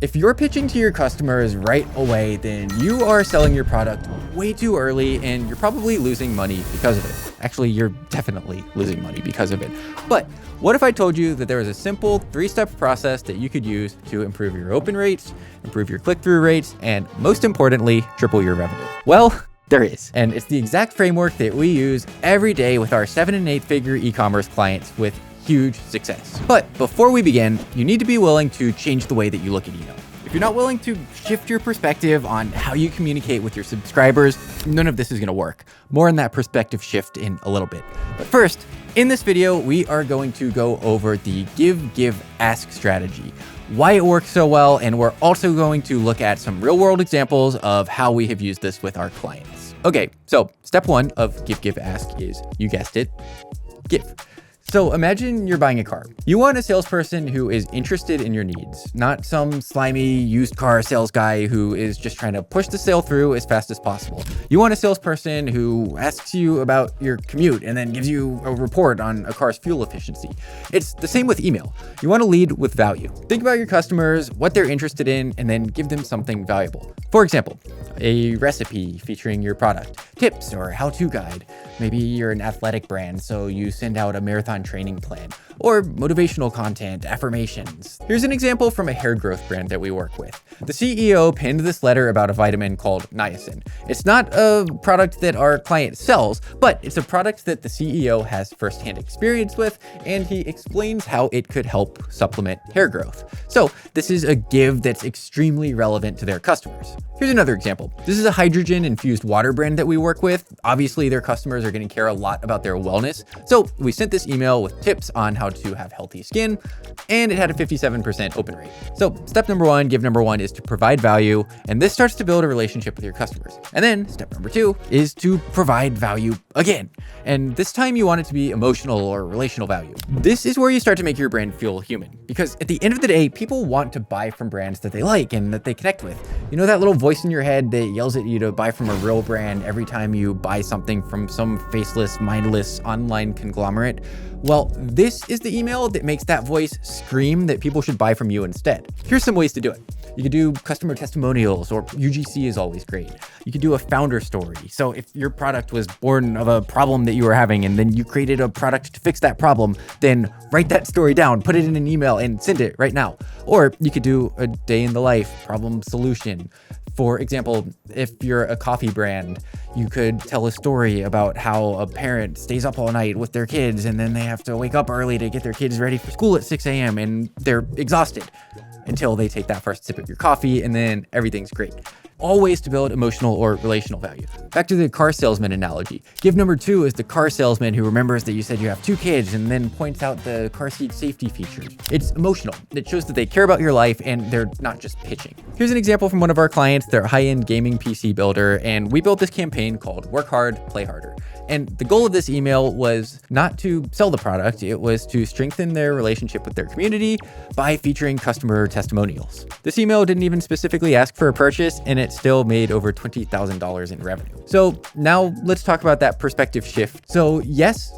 If you're pitching to your customers right away, then you are selling your product way too early and you're probably losing money because of it. Actually, you're definitely losing money because of it. But what if I told you that there was a simple 3-step process that you could use to improve your open rates, improve your click-through rates, and most importantly, triple your revenue? Well, there is. And it's the exact framework that we use every day with our 7- and 8-figure e-commerce clients with huge success. But before we begin, you need to be willing to change the way that you look at email. If you're not willing to shift your perspective on how you communicate with your subscribers, none of this is gonna work. More on that perspective shift in a little bit. But first, in this video, we are going to go over the give, ask strategy, why it works so well, and we're also going to look at some real world examples of how we have used this with our clients. Okay, so step 1 of give, ask is, you guessed it, give. So imagine you're buying a car. You want a salesperson who is interested in your needs, not some slimy used car sales guy who is just trying to push the sale through as fast as possible. You want a salesperson who asks you about your commute and then gives you a report on a car's fuel efficiency. It's the same with email. You want to lead with value. Think about your customers, what they're interested in, and then give them something valuable. For example, a recipe featuring your product, tips or how-to guide. Maybe you're an athletic brand, so you send out a marathon training plan, or motivational content, affirmations. Here's an example from a hair growth brand that we work with. The CEO penned this letter about a vitamin called niacin. It's not a product that our client sells, but it's a product that the CEO has firsthand experience with, and he explains how it could help supplement hair growth. So this is a give that's extremely relevant to their customers. Here's another example. This is a hydrogen infused water brand that we work with. Obviously, their customers are going to care a lot about their wellness. So we sent this email with tips on how to have healthy skin, and it had a 57% open rate. So step number 1, give number 1 is to provide value, and this starts to build a relationship with your customers. And then step number 2 is to provide value again. And this time you want it to be emotional or relational value. This is where you start to make your brand feel human, because at the end of the day, people want to buy from brands that they like and that they connect with. You know that little voice in your head that yells at you to buy from a real brand every time you buy something from some faceless, mindless online conglomerate? Well, this is the email that makes that voice scream that people should buy from you instead. Here's some ways to do it. You could do customer testimonials, or UGC is always great. You could do a founder story. So if your product was born of a problem that you were having and then you created a product to fix that problem, then write that story down, put it in an email and send it right now. Or you could do a day in the life problem solution. For example, if you're a coffee brand, you could tell a story about how a parent stays up all night with their kids and then they have to wake up early to get their kids ready for school at 6 a.m. and they're exhausted until they take that first sip of your coffee, and then everything's great. All ways to build emotional or relational value. Back to the car salesman analogy. Give number 2 is the car salesman who remembers that you said you have 2 kids and then points out the car seat safety features. It's emotional. It shows that they care about your life and they're not just pitching. Here's an example from one of our clients. They're a high-end gaming PC builder, and we built this campaign called Work Hard, Play Harder. And the goal of this email was not to sell the product, it was to strengthen their relationship with their community by featuring customer testimonials. This email didn't even specifically ask for a purchase, and it still made over $20,000 in revenue. So now let's talk about that perspective shift. So yes,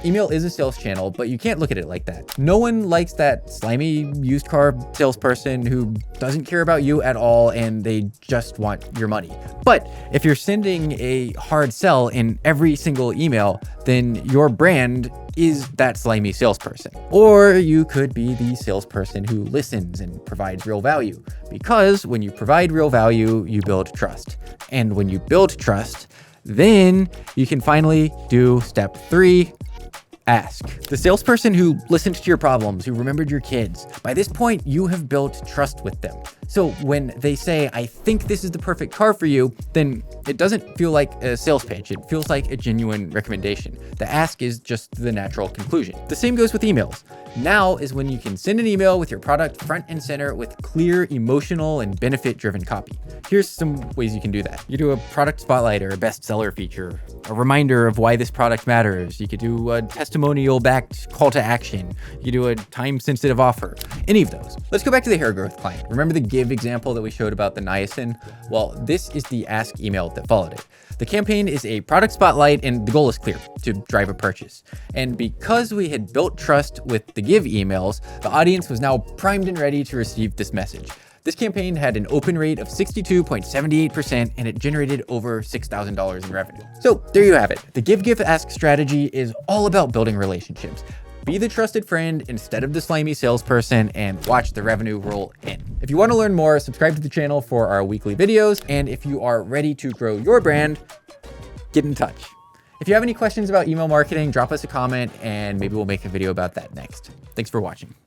email is a sales channel, but you can't look at it like that. No one likes that slimy used car salesperson who doesn't care about you at all and they just want your money. But if you're sending a hard sell in every single email, then your brand is that slimy salesperson. Or you could be the salesperson who listens and provides real value. Because when you provide real value, you build trust. And when you build trust, then you can finally do step 3, ask. The salesperson who listened to your problems, who remembered your kids. By this point, you have built trust with them. So when they say, I think this is the perfect car for you, then it doesn't feel like a sales pitch. It feels like a genuine recommendation. The ask is just the natural conclusion. The same goes with emails. Now is when you can send an email with your product front and center with clear, emotional, and benefit-driven copy. Here's some ways you can do that. You do a product spotlight or a bestseller feature, a reminder of why this product matters. You could do a testimonial-backed call to action. You do a time-sensitive offer, any of those. Let's go back to the hair growth client. Remember the give example that we showed about the niacin? Well, this is the ask email that followed it. The campaign is a product spotlight and the goal is clear, to drive a purchase. And because we had built trust with the give emails, the audience was now primed and ready to receive this message. This campaign had an open rate of 62.78% and it generated over $6,000 in revenue. So there you have it. The give, give, ask strategy is all about building relationships. Be the trusted friend instead of the slimy salesperson and watch the revenue roll in. If you want to learn more, subscribe to the channel for our weekly videos. And if you are ready to grow your brand, get in touch. If you have any questions about email marketing, drop us a comment and maybe we'll make a video about that next. Thanks for watching.